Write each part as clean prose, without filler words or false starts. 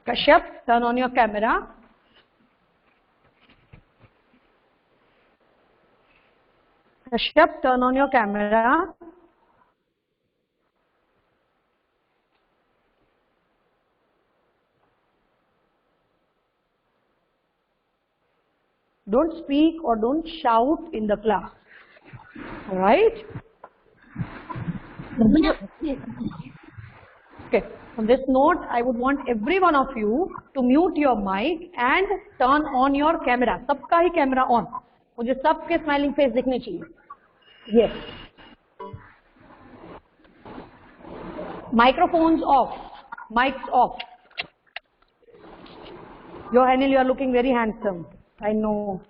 Kashyap, turn on your camera. Kashyap, turn on your camera. Don't speak or don't shout in the class. All right? Okay. On this note, I would want every one of you to mute your mic and turn on your camera. सबका ही camera on. मुझे सबके smiling face दिखने चाहिए. Yes. Microphones off. Mics off. Yohanil, you are looking very handsome. I know.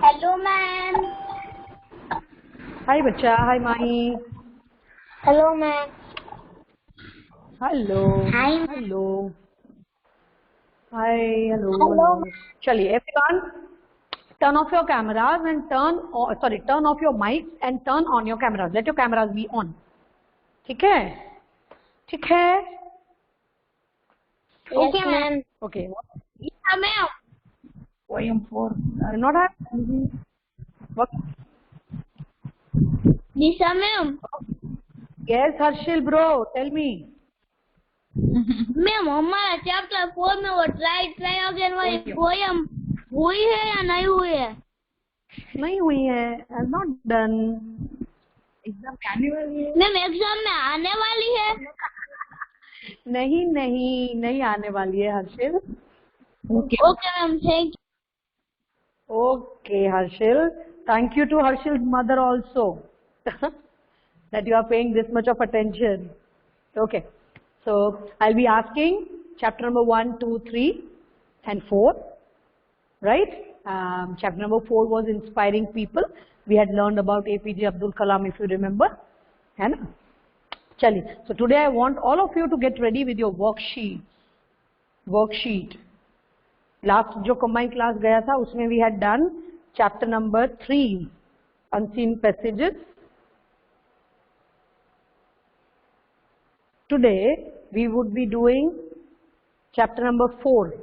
Hello, ma'am. Hi, bacha. Hi, Mahi. Hello, ma'am. Hello. Hi. Hello. Hi. Hello. Hello. Chaliye, everyone, turn off your cameras and turn off your mics and turn on your cameras. Let your cameras be on. ठीक है? ठीक है? Okay, ma'am. Okay. Yeah, ma'am. Poem 4. Not have. What? Disha, ma'am. Yes, Harshil bro. Tell me. Ma'am हमारा chapter 4 में वो try again वाली poem हुई है या नहीं हुई है? नहीं हुई है. I'm not done. एग्जाम आने वाली है. मैम एग्जाम में आने वाली है? नहीं आने वाली है Harshil. Okay ma'am, thank you. Okay, Harshil. Thank you to Harshil's mother also that you are paying this much of attention. Okay. So I'll be asking chapter number 1, 2, 3 and 4, right? Chapter number 4 was inspiring people. We had learned about APJ Abdul Kalam, if you remember. है ना? चलिए. So today I want all of you to get ready with your worksheet. Last जो combined class गया था उसमें we had done chapter number 3, unseen passages. Today we would be doing chapter number 4.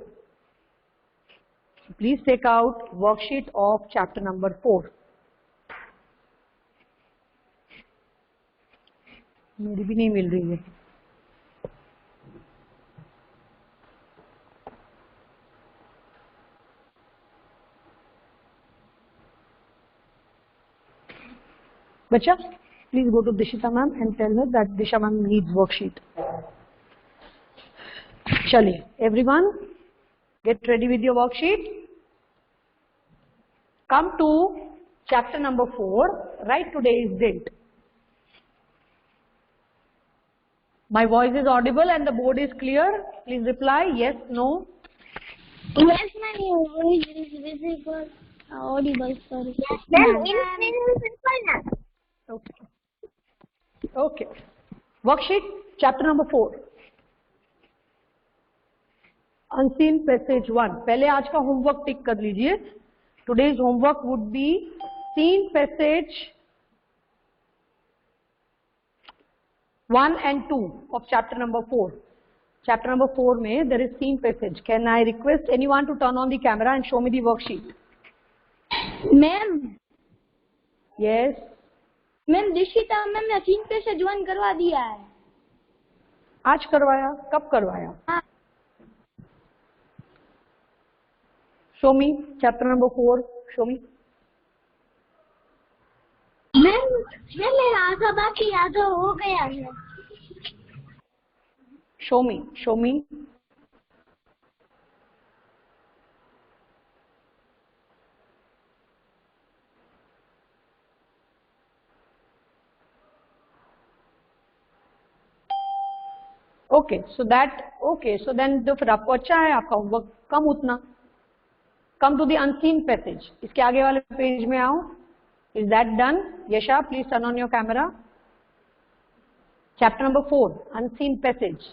Please take out worksheet of chapter number 4. मेरी भी नहीं मिल रही है. Bacha, please go to Dishita ma'am and tell her that Disha ma'am needs worksheet. Chaliye, everyone, get ready with your worksheet. Come to chapter number 4. Write today's date. My voice is audible and the board is clear. Please reply yes, no. Yes, ma'am, your voice is visible. Audible, sorry. Yes, ma'am, invisible now. Okay. Worksheet, chapter number 4. Unseen passage 1. पहले आज का homework टिक कर लीजिए. Today's homework would be seen passage 1 and 2 of chapter number 4. Chapter number 4 में there is seen passage. Can I request anyone to turn on the camera and show me the worksheet? Ma'am. Yes. Ma'am Dishita ma'am ने 3 passage 1 करवा दिया है. आज करवाया? कब करवाया? हाँ. Show me chapter number 4. Show me. Ma'am मेरा आधा बाकी आधा हो गया है. Show me. Okay, so then तो फिर आपको अच्छा है, आपका होमवर्क कम उतना. Come to the unseen passage. इसके आगे वाले पेज में आओ. Is that done? Yasha, please turn on your camera. Chapter number 4, unseen passage.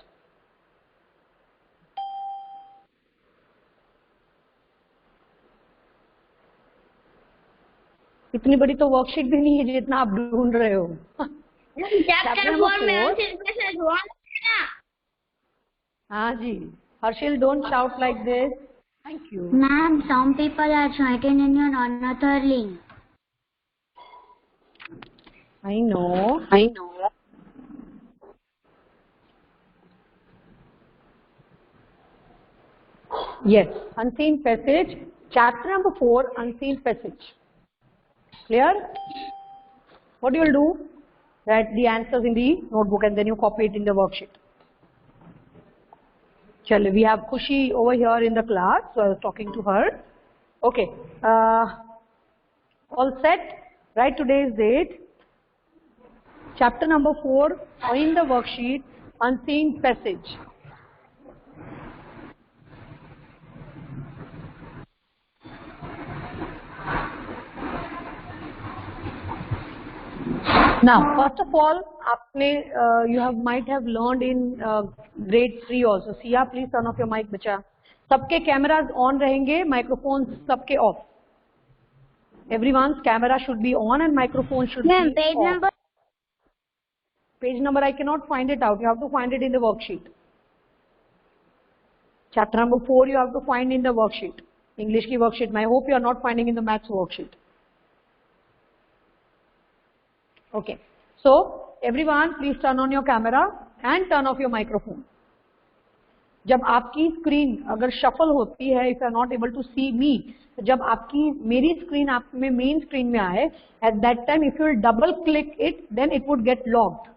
इतनी बड़ी तो वर्कशीट भी नहीं है जितना आप ढूंढ रहे हो. चैप्टर 4 में unseen passage 1 है ना? हाँ जी. Harshil, don't shout like this. Thank you. Ma'am, some people are chatting in your another link. I know. Yes, unseen passage. Chapter number 4, unseen passage. Clear? What you will do? Write the answers in the notebook and then you copy it in the worksheet. Chale, we have Khushi over here in the class, so I was talking to her. Okay. All set? Write today's date. Chapter number 4 in the worksheet, unseen passage. Now, first of all, you might have learned in grade 3 also. Sia, please turn off your mic, बच्चा. सबके cameras on रहेंगे, microphones सबके off. Everyone's camera should be on and microphone should be off. Page number. Page number, I cannot find it out. You have to find it in the worksheet. Chapter number 4, you have to find in the worksheet. English की worksheet. I hope you are not finding in the maths worksheet. Okay. So, everyone, please turn on your camera and turn off your microphone. जब आपकी screen अगर shuffle होती है, if you are not able to see me, जब आपकी मेरी screen आप में मेन स्क्रीन में आए, at that time if you will double click it, then it would get locked,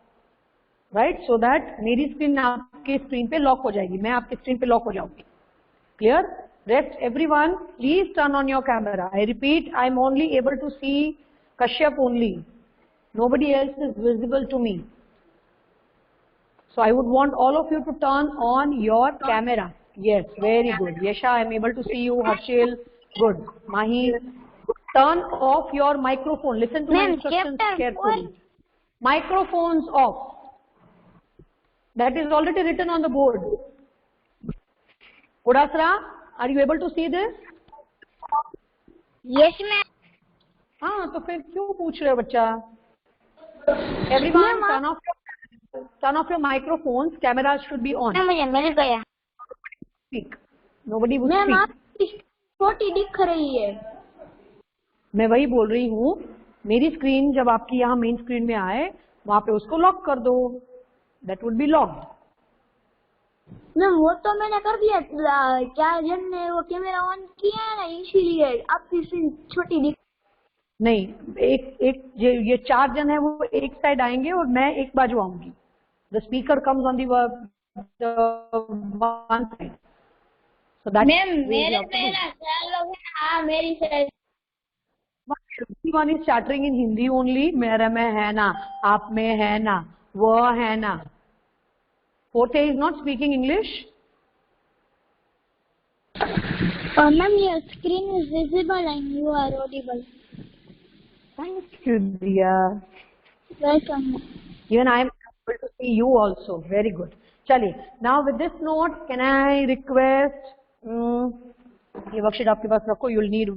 right? So that मेरी स्क्रीन आपके स्क्रीन पे लॉक हो जाएगी, मैं आपकी स्क्रीन पे लॉक हो जाऊंगी. Clear? Rest everyone, please turn on your camera. I repeat, I am only able to see Kashyap only. Nobody else is visible to me. So I would want all of you to turn on your camera. Yes, very good. Yesha, I am able to see you. Harshil, good. Mahi, turn off your microphone. Listen to my instructions carefully. Microphones off. That is already written on the board. Udasra, are you able to see this? Yes, ma'am. हाँ, तो फिर क्यों पूछ रहे हो बच्चा? Everyone, turn off your microphones. Cameras should be on. मुझे मिल गया. Speak. Nobody would ma'am, speak. आपकी छोटी दिख रही है. मैं वही बोल रही हूँ. मेरी स्क्रीन जब आपकी यहाँ मेन स्क्रीन में आए, वहाँ पे उसको लॉक कर दो. That would be locked. Ma'am, वो तो मैंने कर दिया. क्या जन ने वो कैमरा ऑन किया है ना, इसीलिए आपकी स्क्रीन छोटी दिख. नहीं, एक ये 4 जन है, वो एक साइड आएंगे और मैं एक बाजू आऊंगी. The speaker comes on the one side. So that ma'am, मेरे पहला ख्याल लोग हाँ मेरी side. Everyone is chattering in Hindi only. मेरे में है ना, आप में है ना, वो है ना. Fourth is not speaking English. Ma'am, your screen is visible and you are audible. Thank you, dear. Welcome. Even I am able to see you also. Very good. चलिए. Now with this note, can I request? ये worksheet आपके पास रखो. You will need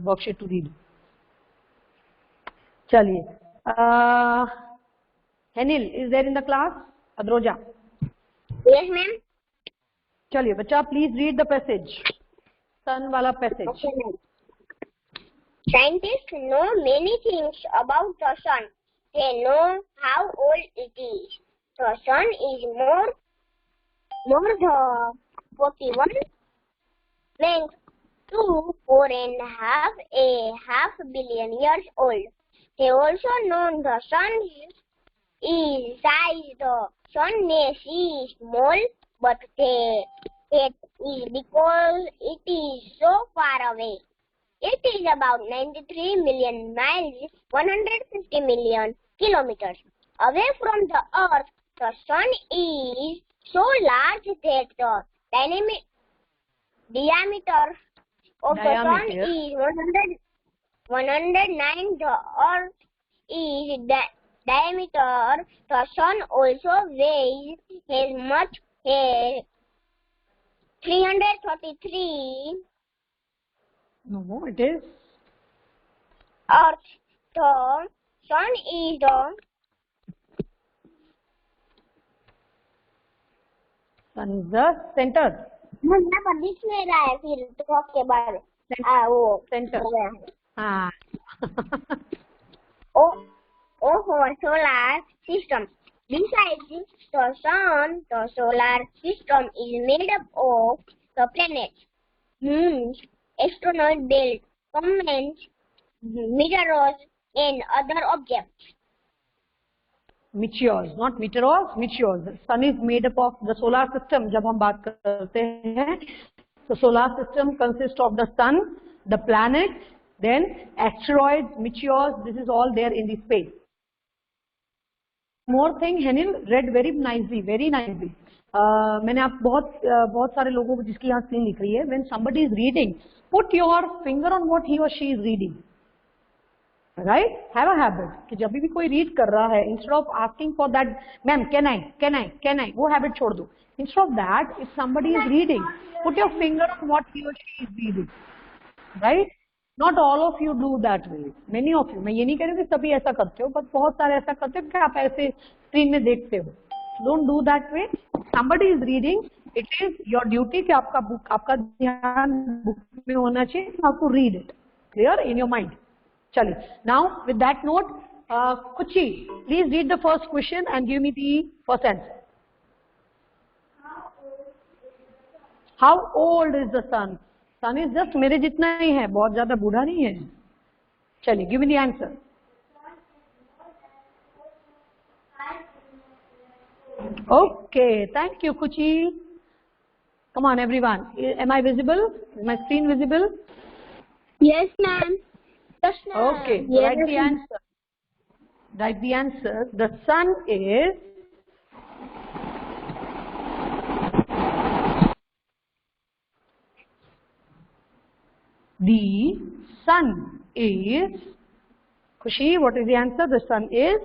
worksheet to read. चलिए. Henil is there in the class? Adroja. Yes, ma'am. चलिए बच्चा, please read the passage. Sun वाला passage. Okay, ma'am. Scientists know many things about the sun. They know how old it is. The sun is more than 41 went to 4.5 billion years old. They also know the sun is size. The sun may seem small, but it is because it is so far away. It is about 93 million miles, 150 million kilometers away from the Earth. The sun is so large that the diameter of the sun is 109. The Earth is diameter. The sun also weighs as much as 333. No, it is. Earth. The sun is the sun is the centre. मुझे पर दिख नहीं रहा है फिर तो के बाद वो सेंटर। हाँ। Oh, solar system. Besides the sun, the solar system is made up of the planets, moons, asteroid belt, comets, meteors, and other objects. Meteors, not meteors, meteors. Sun is made up of the solar system. जब हम बात करते हैं, so solar system consists of the sun, the planets, then asteroids, meteors. This is all there in the space. More thing, Henil read very nicely, very nicely. मैंने आप बहुत सारे लोगों को जिसकी यहाँ स्क्रीन दिख रही है, when somebody is reading, put your finger on what he or she is reading. Right? Have a habit कि जब भी कोई रीड कर रहा है, instead of asking for that, ma'am, can I, वो habit छोड़ दो. Instead of that, if somebody is reading, put your finger on what he or she is reading. Right? Not all of you do that way. Many of you. मैं ये नहीं कह रही कि सभी ऐसा करते हो, but बहुत सारे ऐसा करते हो कि आप ऐसे स्क्रीन में देखते हो. Don't do that way. Somebody is reading. It is your duty कि आपका ध्यान बुक में होना चाहिए. You have to read it. Clear in your mind. चलिए. Now with that note, Kuchi, please read the first question and give me the first answer. How old is the sun? Sun is just मेरे जितना ही है, बहुत ज्यादा बूढ़ा नहीं है. चलिए, give me the answer. Okay, thank you, Kuchi. Come on, everyone. Am I visible? Is my screen visible? Yes, ma'am. Yes, ma'am. Okay, Yes. write the answer. Write the answer. The sun is Khushi, what is the answer? The sun is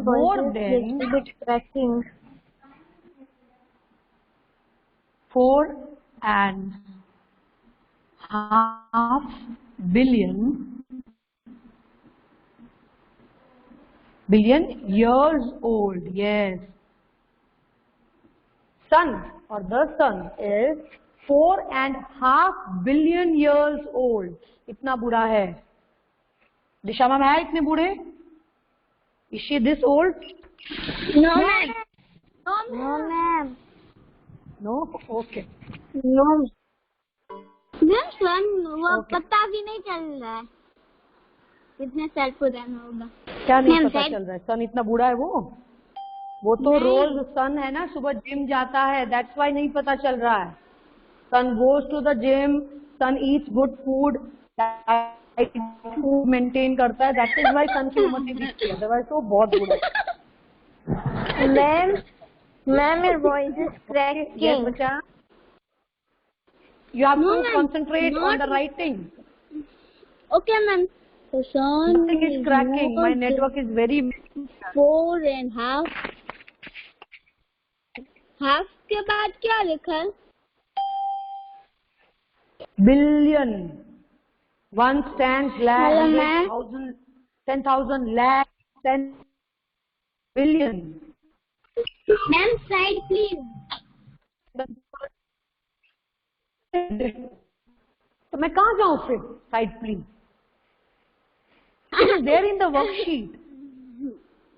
more than 4.5 billion years old. Yes. Sun or the sun is 4.5 billion years old. इतना बूढ़ा है. दिशा ma'am है इतने बूढ़े? Is she this old? No, ma'am. No, ma'am. No? Okay. No. Ma'am सन वो Okay. पता भी नहीं चल रहा है कितने साल पुराना होगा. क्या नहीं Ma'am, पता that- चल रहा है? सन इतना बूढ़ा है वो तो नहीं. रोज सन है ना, सुबह जिम जाता है, दैट्स वाई नहीं पता चल रहा है. Sun goes to the gym, sun eats good food, food maintain करता है, दैट इज वाई सन की उम्र नहीं दिखती है, अदरवाइज तो बहुत बूढ़ा है. Ma'am, your voice is cracking. Yes, बच्चा. You have No, to ma'am. concentrate on the Not- writing. Okay, ma'am. The sun Nothing is cracking. My network is very. 4.5. Half के बाद क्या लिखा है? Billion. One stands lakh, Hello, 100,000, 10,000 lakh, 10 billion. Ma'am, side please. तो मैं कहाँ जाऊँ फिर? Side please. It is there in the worksheet.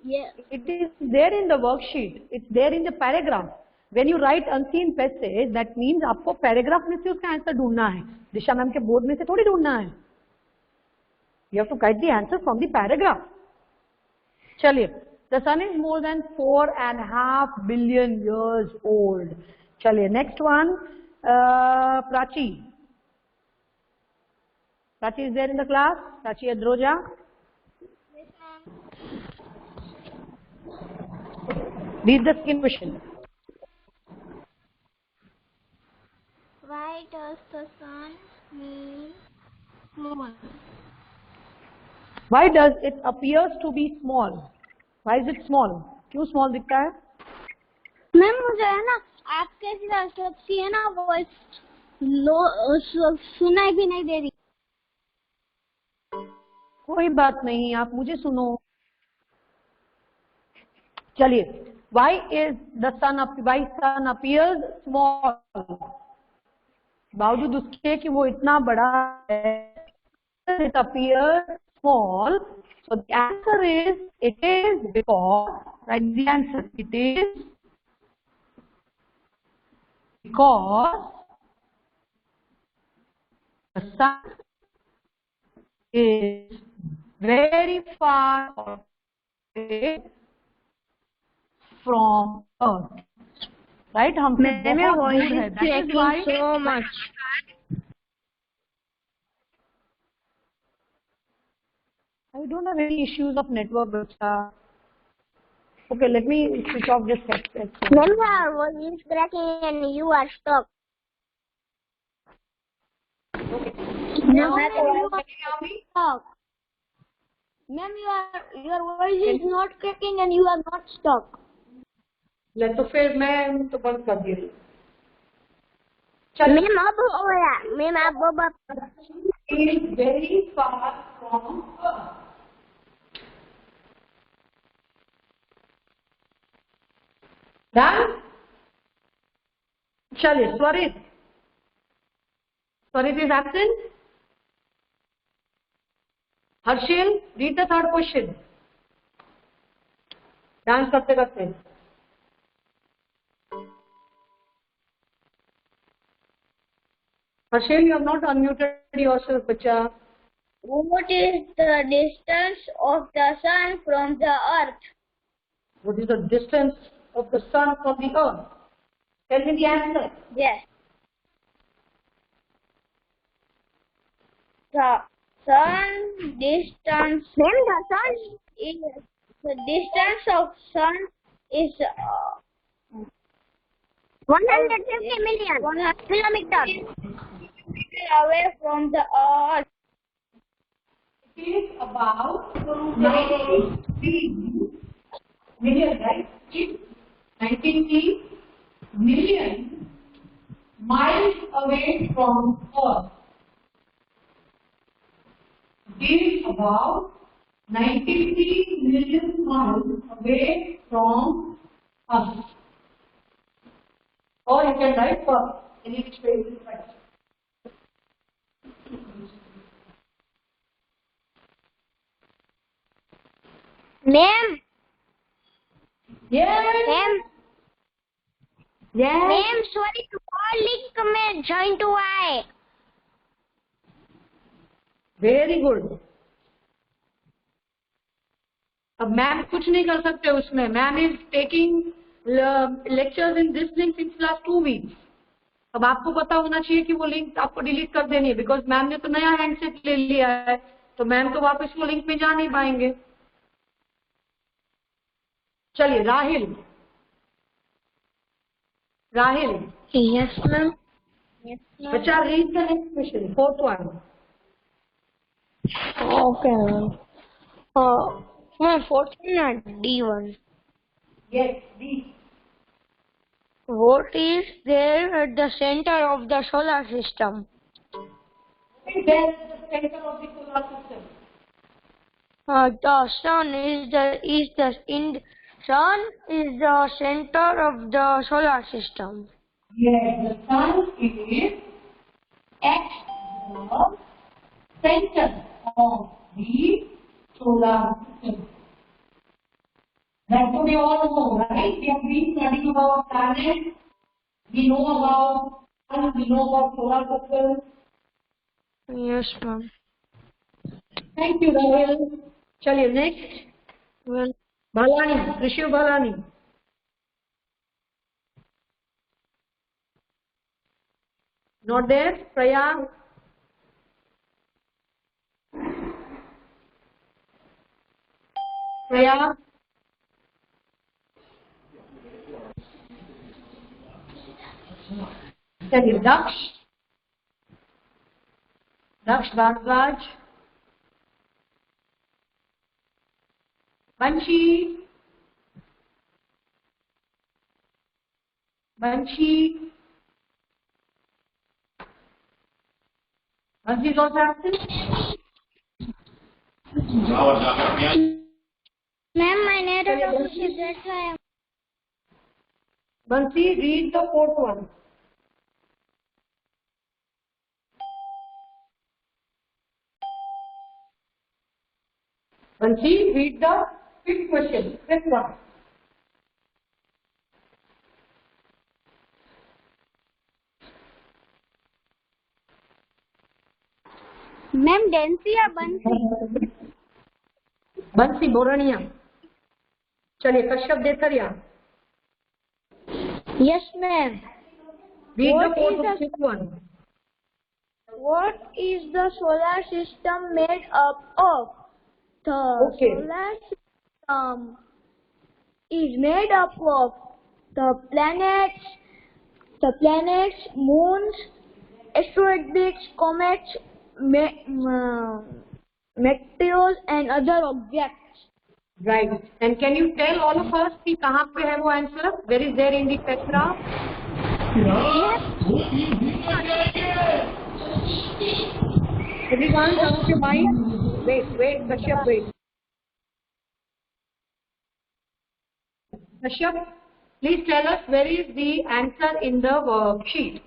Yeah. It is there in the worksheet. It's there in the paragraph. When you write unseen passage, that means आपको paragraph में से उसका answer ढूंढना है. दिशा मैम के बोर्ड में से थोड़ी ढूंढना है. You have to get the answer from the paragraph. चलिए, the sun is more than 4.5 billion years old. चलिए, next one, Prachi. Prachi is there in the class? Prachi Adroja. Read the skin question. Why does the sun mean small? Why does it appears to be small? Why is it small? क्यों small दिखता है? Ma'am मुझे है ना आपके तरफ से है ना वॉइस लो सुनाई भी नहीं दे रही. कोई बात नहीं, आप मुझे सुनो. चलिए, Why sun appears small? बावजूद उसके कि वो इतना बड़ा है, it appears small. So the answer is, it is because, write the answer, it is because the sun is very far away from Earth. Right? हमसे बहुत दूर है. That is why so much. I don't have any issues of network. Okay, let me switch off this headset. Ma'am, your voice is cracking and you are stuck. Okay. Now, Can you hear me? Ma'am, your voice is not cracking and you are not stuck. ले तो फिर मैं तो बंद कर दी. Ma'am, अब हो गया. Ma'am, अब is very far from Earth. Done? चलिए, Swarit. Swarit is absent. Harshil, read the third question. Dance करते करते. Harshil, you have not unmuted yourself, bacha. What is the distance of the sun from the earth? What is the distance of the sun from the earth? Tell me the answer. Yes. The sun distance. Ma'am, the distance of sun is 150 million kilometers away from the earth. It is about 93 million, right? 93 million miles away from Earth. It is about 93 million miles away from us. Or you can write for any which way you write. Ma'am. Yes. Ma'am. Yes. Ma'am, sorry, call link में join हुआ है. Very good. अब ma'am कुछ नहीं कर सकते उसमें. Ma'am is taking lectures in this link since last 2 weeks. अब आपको पता होना चाहिए कि वो लिंक आपको डिलीट कर देनी है, बिकॉज मैम ने तो नया हैंडसेट ले लिया है, तो मैम तो वापस वो लिंक में जा नहीं पाएंगे. चलिए, Rahil. Rahil. Yes, ma'am. Yes, ma'am. बच्चा read the next question, 4th one. Okay, ma'am. My 4th one, D1. Yes, D. What is there at the center of the solar system? What is there at the center of the solar system? The sun is the center of the solar system. Yes, the sun is at the center of the solar system. That's what we all know, right? We have been studying about planets. We know about sun. We know about solar system. Yes, ma'am. Thank you, Rahul. चलिए next. Well, Bhalani, Rishiv Bhalani. Not there. Priya. Priya. चलिए Daksh. Daksh Bharadwaj. Banshi. Banshi. Banshi is also absent. ma'am, my network is that's why Bansi, read the fourth one. Bansi, read the fifth question. Fifth one. Ma'am, Dancy or Bansi? बंसी बोरनिया. चलिए Kashyap देथरिया. Yes, ma'am. Read What the fourth is the- fifth one. What is the solar system made up of? The Okay. solar system is made up of the planets, moons, asteroids, comets, meteors, and other objects. Right. And can you tell all of us कि कहाँ पे है वो answer? Where is there in the paragraph? Everyone, turn off your mind. Wait, Kashyap, wait. Kashyap, please tell us where is the answer in the worksheet.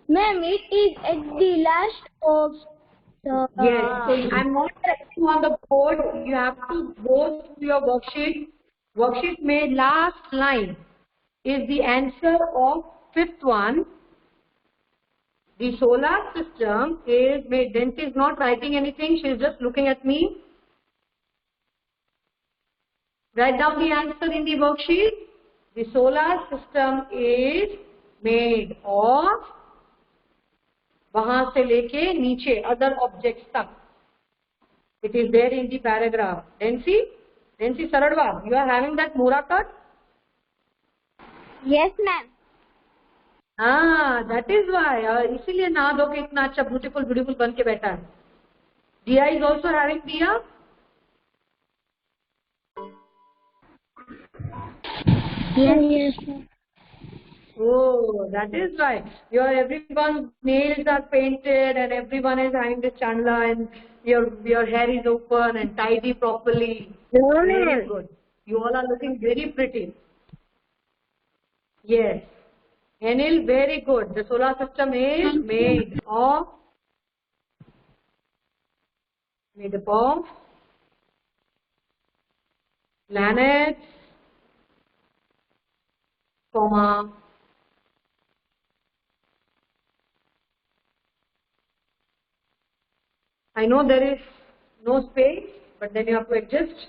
Ma'am, it is at the last of the. Yes. So I'm not writing on the board. You have to go through your worksheet. Worksheet में last line is the answer of fifth one. The solar system is made. Denti is not writing anything. She is just looking at me. Write down the answer in the worksheet. The solar system is made of वहां से लेके नीचे other objects तक. It is there in the paragraph. Densi Saradwa, you are having that Mura cut? Yes, ma'am. That is why. इसीलिए ना दो के इतना अच्छा beautiful बन के बैठा है. Dia is also having Dia. Yes. Oh, that is why. Everyone's nails are painted and everyone is having the chandla and your hair is open and tidy properly. Very good. You all are looking very pretty. Yes. Anil, very good. The solar system is made up of planets, comma, I know there is no space, but then you have to adjust.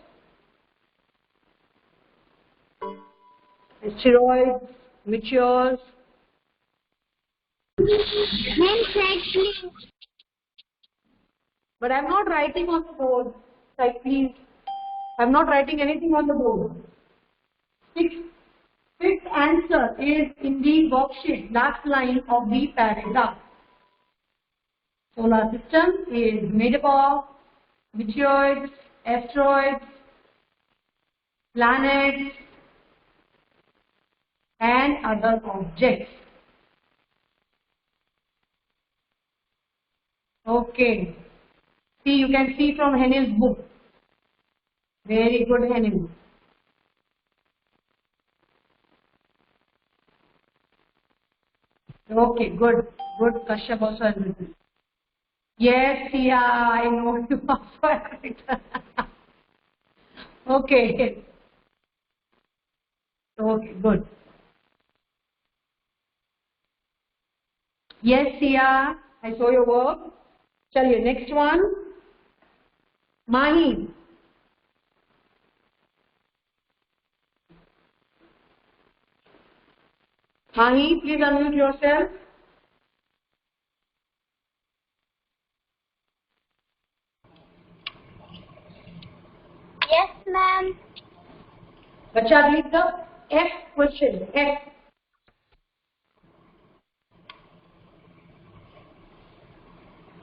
Asteroids, meteors. But I'm not writing on the board. Like, please. I'm not writing anything on the board. Fifth answer is in the worksheet, last line of the paragraph. Solar system is made up of meteoroids, asteroids, planets, and other objects. Okay. See, you can see from Henil's book. Very good, Henil. Okay, good. Good, Kashyap also has written. Yes, yeah, I know you also have written. Okay. Okay, good. Yes, Sia, I saw your work. Chaliye, next one. Mahi. Mahi, please unmute yourself. Yes, ma'am. Bacha, read the F question. F.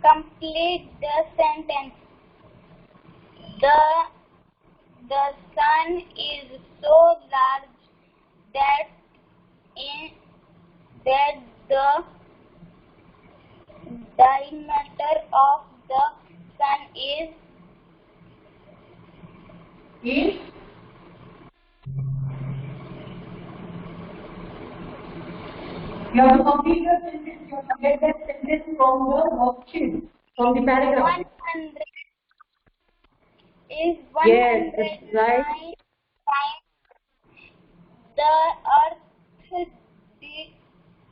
Complete the sentence. The sun is so large that the diameter of the sun is You have to complete your sentence. You have to get that sentence from the worksheet, from the paragraph. 100 is 109 Yes, that's right. times the Earth's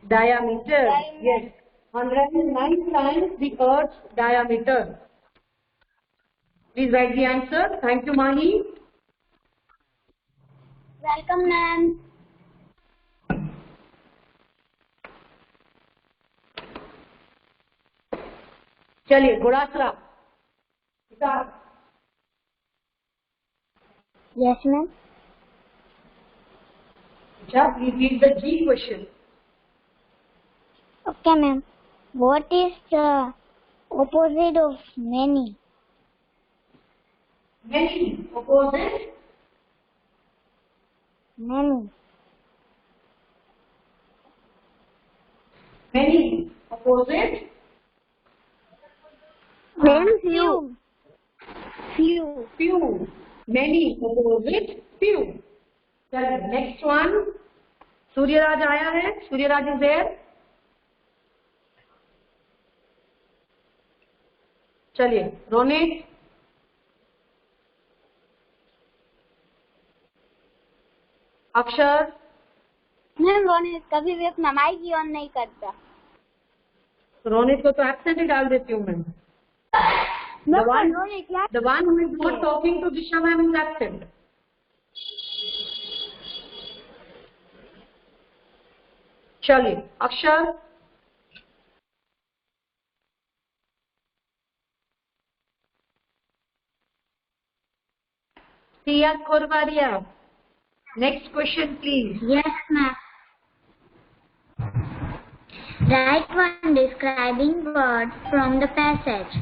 Diameter. Yes. 109 times the Earth's diameter. Please write the answer. Thank you, Mahi. Welcome, ma'am. चलिए घोड़ासरा. Yes, ma'am. Please read the G question. Okay, ma'am. What is the opposite of many? Many. Opposite. Many. Many. Opposite. Few. Few. Few. Many. Opposite. Few. चलिए next one. Suryaraj आया है. Suryaraj is there. चलिए रोनित. अक्षर. Ma'am Ronit कभी भी अपना mic he on नहीं करता. रोनित को तो एब्सेंट ही डाल देती हूँ मैं. The one who is not talking to Disha ma'am is absent. चलिए अक्षर. Sia Korvaria. Next question, please. Yes, ma'am. Write one describing word from the passage.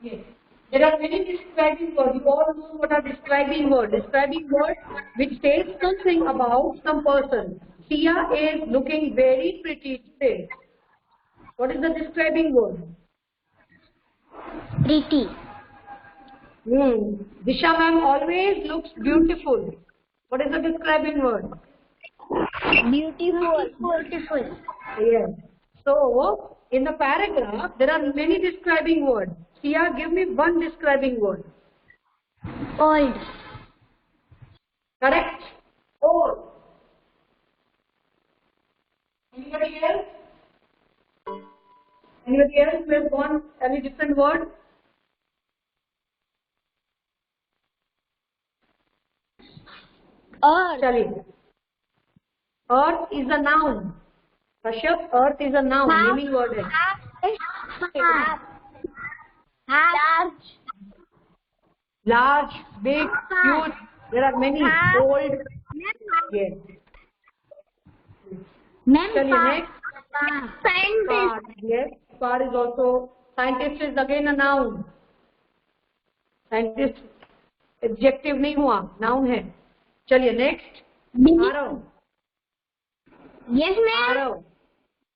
Yes. There are many describing words. You all know what are describing words. Describing words which says something about some person. Sia is looking very pretty today. What is the describing word? Pretty. Disha ma'am always looks beautiful. What is the describing word? Beautiful. Beautiful. Yes. So, in the paragraph, there are many describing words. Sia, give me one describing word. Old. Correct? Old. Anybody else? Anybody else who has gone any different word? Earth. Chaliye. Earth is a noun. Kashyap, earth is a noun. Naming word hai. Large. Large, big, huge. There are many. Old. Yes. Chaliye next. Far. Yes. Far is also. Scientist is again a noun. Scientist adjective नहीं हुआ. Noun है. चलिए next. Arav. Yes, ma'am. Arav.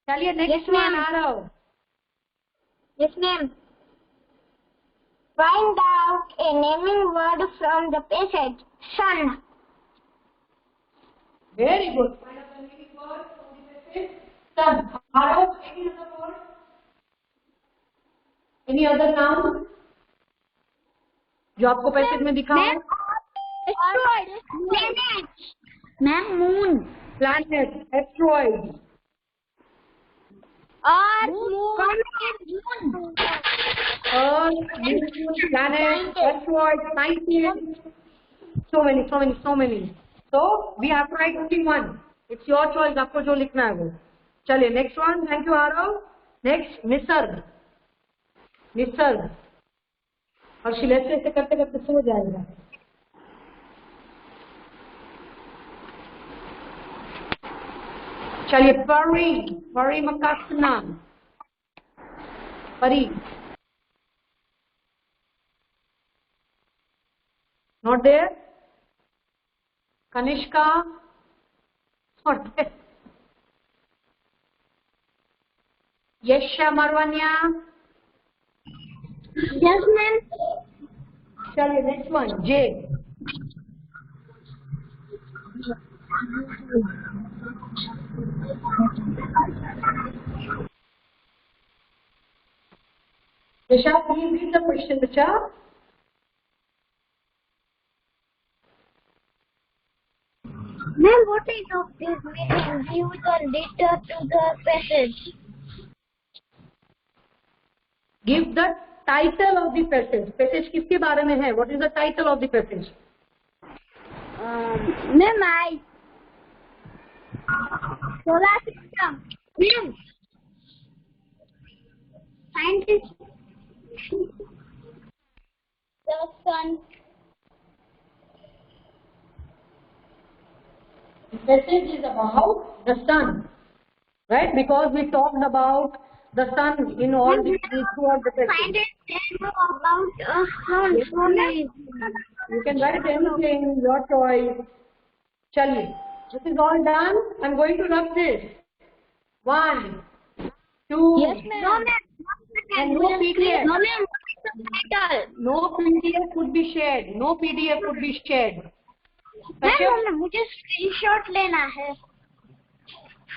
चलिए next Yes, one. ma'am. Arav. Yes, ma'am. Find out a naming word from the passage. Sun. Very good. Find out the naming word from the passage. Sun. Arav. Any other word? Any other noun? जो आपको passage में दिखा है. Planet. Ma'am, moon. Planet, asteroids. Earth, moon. Earth, moon, planet, asteroids, scientists. So many. So we have to write only one. It's your choice. आपको जो लिखना है वो. चलिए next one. Thank you, Arav. Next, Nisarga. Nisarga. और शिलेश ऐसे करते करते सो जाएगा. चलिए परी मकासना. परी. Not there. Kanishka. Not there. Yesha Marwanya. Yes, ma'am. चलिए next one. J. Disha, please read the question, Disha. Ma'am, what is of this meaning? Give the letter to the passage. Give the title of the passage. Passage किसके बारे में है? What is the title of the passage? Ma'am, solar system. Ma'am, scientist. The sun. The passage is about the sun, right? Because we talked about the sun in all the throughout the passage. Scientists know about sun. You can write anything, your choice. Chaliye. This is all done. I'm going to rub this. 1, 2. Yes, ma'am. No, ma'am. And no PDF. No, ma'am. No PDF could be shared. No PDF could be shared. Ma'am मुझे screenshot लेना है।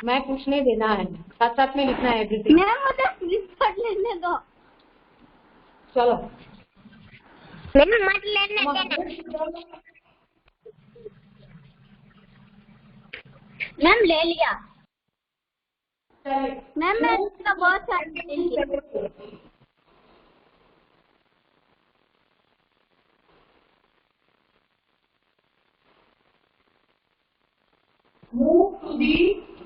मैं कुछ नहीं देना है, साथ साथ में लिखना है एवरीथिंग। मैम मुझे स्क्रीनशॉट लेने दो। चलो मैम मत लेने देना। मैम ले लिया। मैम मैं इसका बहुत सारे move to the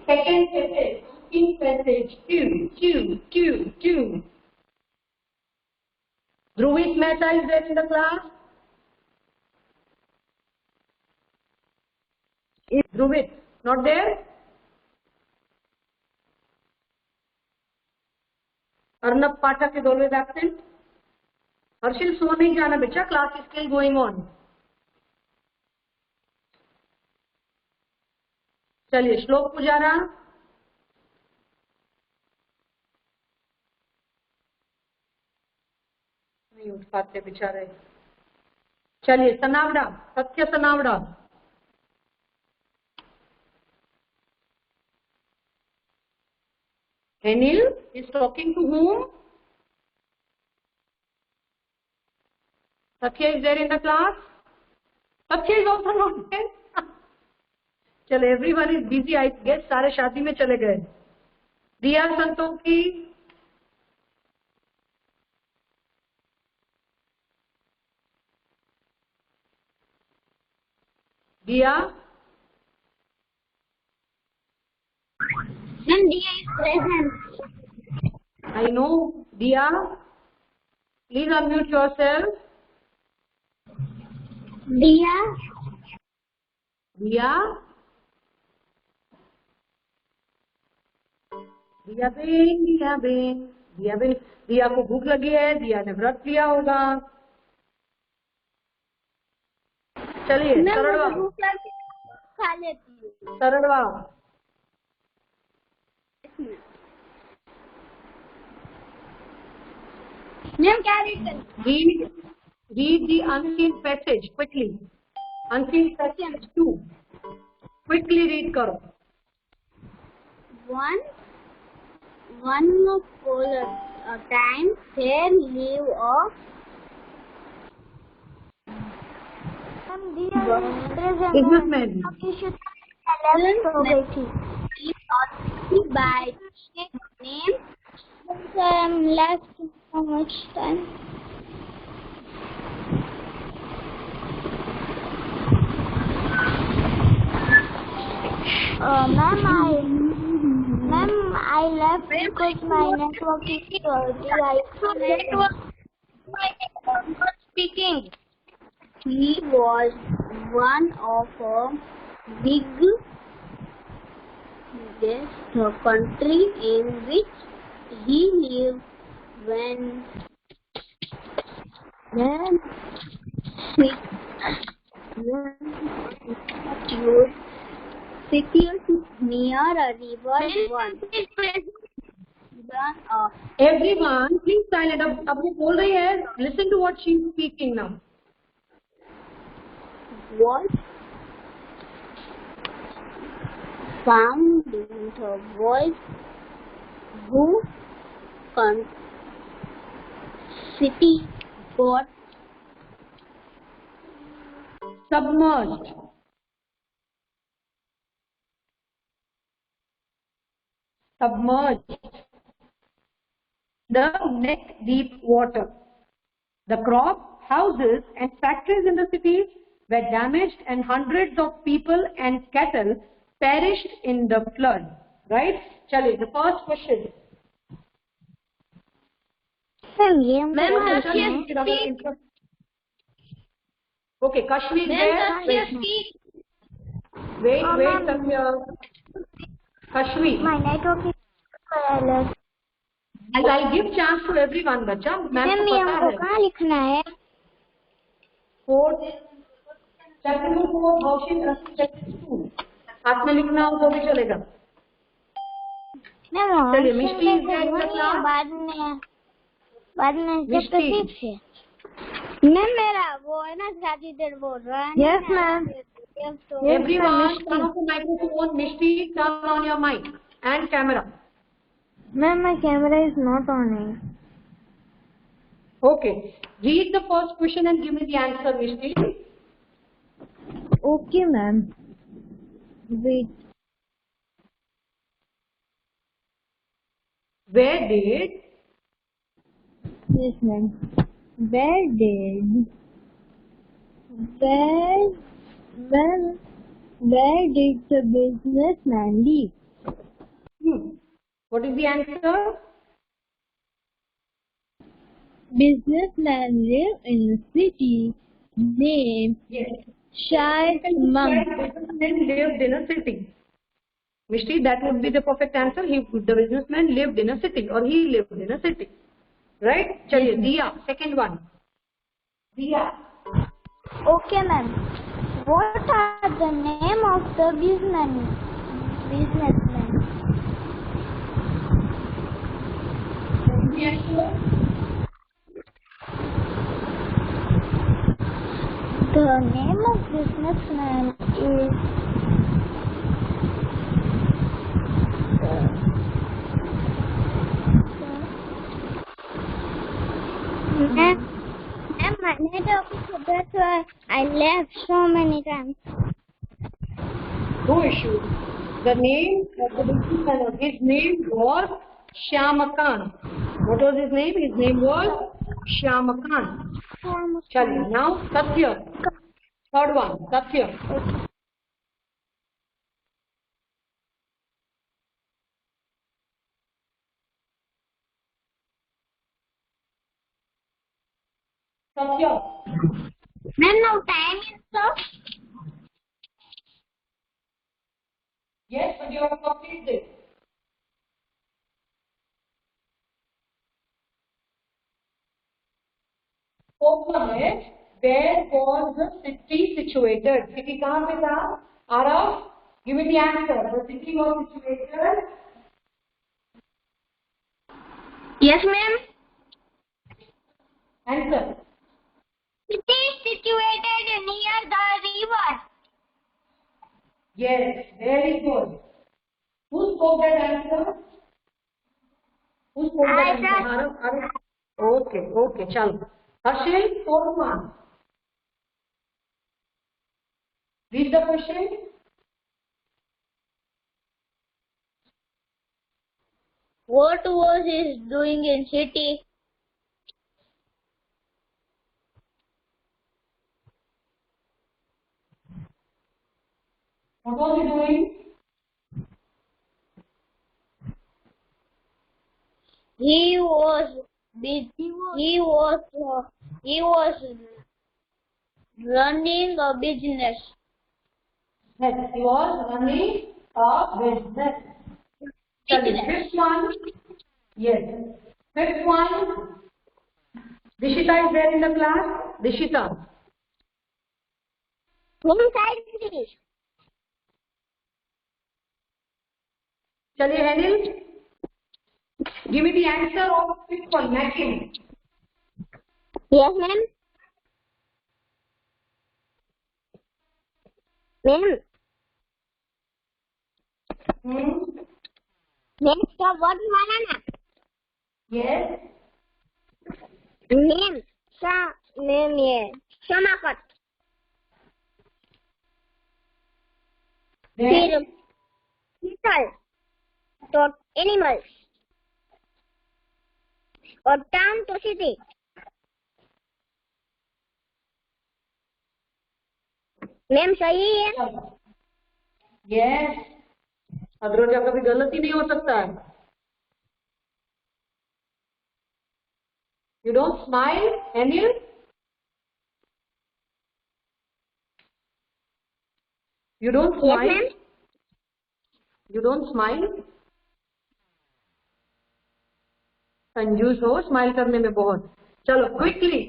second passage, in passage 2. Dhruvis Mehta is there in the class? Is Dhruvis not there? Arnab Pathak is always absent. Harshil सो नहीं जाना बेटा, class is still going on. चलिए श्लोक पुजारा। नहीं उठ पाते बेचारे। चलिए सनावड़ा, सत्य Sanawada. Anil is talking to whom? Satya is there in the class? Satya is also not there. चलो everyone is busy, I guess सारे शादी में चले गए। दिया संतोषी, दिया, Then Dia is present. I know, Dia, please unmute yourself. Dia, दिया, दिया बेन, दिया बेन, दिया बेन, दिया को भूख लगी है, दिया ने व्रत लिया होगा। चलिए सरड़वा, खा लेती हूँ। सरड़वा, मैम क्या रीड करें? read the unseen passage quickly. Unseen passage 2. Quickly read करो। One polar time fair leave of businessman by name. I'm left how much time? Ma'am, I left because my network is dirty. Network not speaking. He was one of a biggest country in which he lived when cities near a river Everyone, please silent. अब वो बोल रही है. Listen to what she is speaking now. What? found the boys who con city got submerged. Submerged. The neck-deep water. The crop, houses and factories in the cities were damaged and hundreds of people and cattle perished in the flood. Right? Chaliye, the first question. Okay, Kashmir where? Wait, Satya. Kashmir. My network is careless. I'll give chance to everyone, बच्चा. Ma'am को पता है. कहाँ लिखना है? Fourth, chapter number 4, Bhaushin, chapter 2. हाथ में लिखना हो तो भी चलेगा. चलिए, मिष्टी is there in the class. बाद में चैप्टर 6 है. मैम मेरा वो है ना साथीदार बोल रहा है. Yes, ma'am. Everyone, turn off the microphone. Mishti, turn on your mic and camera. Ma'am, my camera is not on. Okay. Read the first question and give me the answer, Mishti. Okay, ma'am. Wait. Where did? Yes, ma'am. Where did the businessman live? What is the answer? Businessman live in a city named Shirman. Businessman lived in a city. Mishti, that would be the perfect answer. The businessman lived in a city, or he lived in a city. Right? Chaliye, Diya, second one. Diya. Okay, ma'am. What are the name of the businessmen? The name of businessman is Ma'am, my network is that's why I left so many times. No issue. The name of the businessman, his name was Shyamakan. What was his name? His name was Shyamakan. Chaliye, now Satya. Third one, Satya. Satya. Ma'am, now time is up. Yes, but you have to complete this. Fourth one है, where was the city situated? City कहाँ पे था? Arav, give me the answer. The city was situated. Yes, ma'am. Answer. City is situated near the river. Yes, very good. Who spoke that answer? Who spoke that answer? Arav. Okay, chalo. Harshil, fourth one. Read the question. What was he doing in city? What was he doing? He was running a business. Yes, he was running a business. Fifth one. Yes. Fifth one. Dishita is there in the class. Dishita. Whom side is this? Chaliye, Henil. Give me the answer of fifth one. Matching. Yes, ma'am. Ma'am. Next का word वाला ना. Yes. Name ये समाकट. फिर people, तो animals और town to city. Ma'am सही है. Yes. अदरोजा कभी गलती नहीं हो सकता है. You don't smile, Anil? You don't Yes, smile? ma'am. You don't smile? कंजूस हो स्माइल करने में बहुत. चलो quickly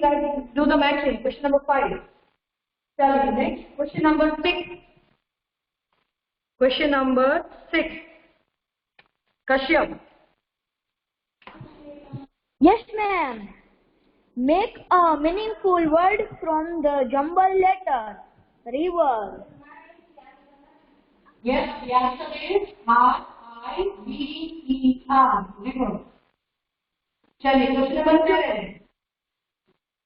guys, do the matching. Question number 5. चलो next question number 6. Question number 6. Kashyap. Yes, ma'am. Make a meaningful word from the jumbled letter. River. Yes, the answer is R-I-V-E-R. River. चलिए question number 7.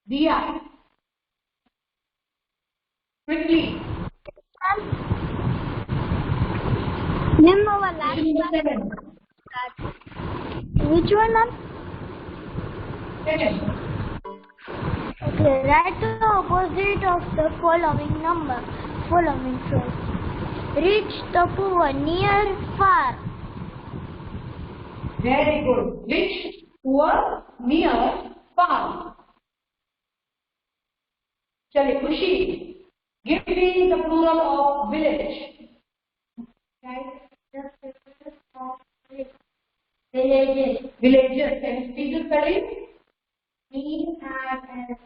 दिया. Quickly. Ma'am, our last Question number 7. which one, ma'am? 7. Okay, write the opposite of the following number. Following phrase. Rich, the poor, near, far. Very good. Rich, poor, near, far. चलिए खुशी. Give me the plural of village. Villages. Villages. Can you speak the spelling? V-I-L-A-G-S.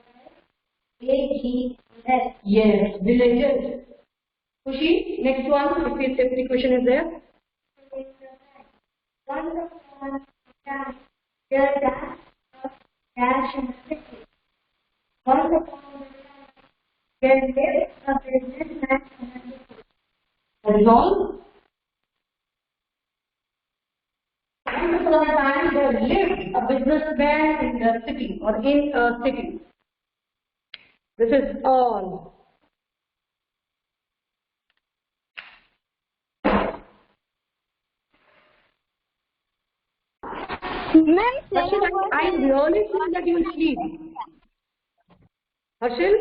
Yes, villages. Khushi, next one, if the question is there. Once upon a time, there was a dash and city. Once upon a time, there lived a businessman in a city. That is all. Once upon a time, there lived a businessman in the city or in a city. This is all. Harshil, I really think that you will sleep. Harsil,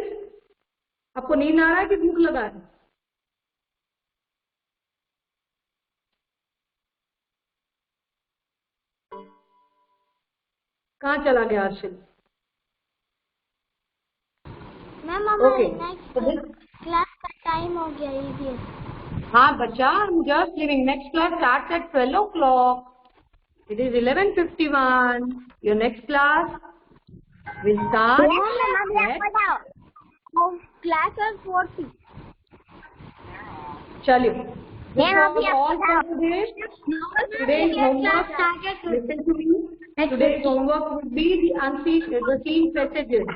आपको नींद आ रहा है कि भूख लगा है? कहाँ चला गया Harshil? Ma'am Okay. Next class का टाइम हो गया EVS. हाँ बच्चा, I'm just leaving. Next class starts at 12 o'clock. It is 11:51. Your next class will start at class 40. चलिए. This Ma'am, was अभी all आपको for today. Today's homework. Listen to me. Today's homework would be the seen passages.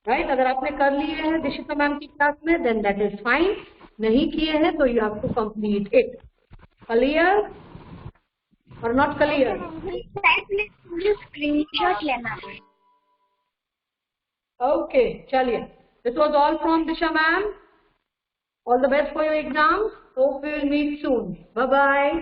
Right? अगर आपने कर लिए हैं Dishita ma'am की class में, then that is fine. नहीं किए हैं तो you have to complete it. Clear or not clear? Screenshot लेना. Okay, चलिए. This was all from Disha ma'am. All the best for your exams. Hope we will meet soon. Bye bye.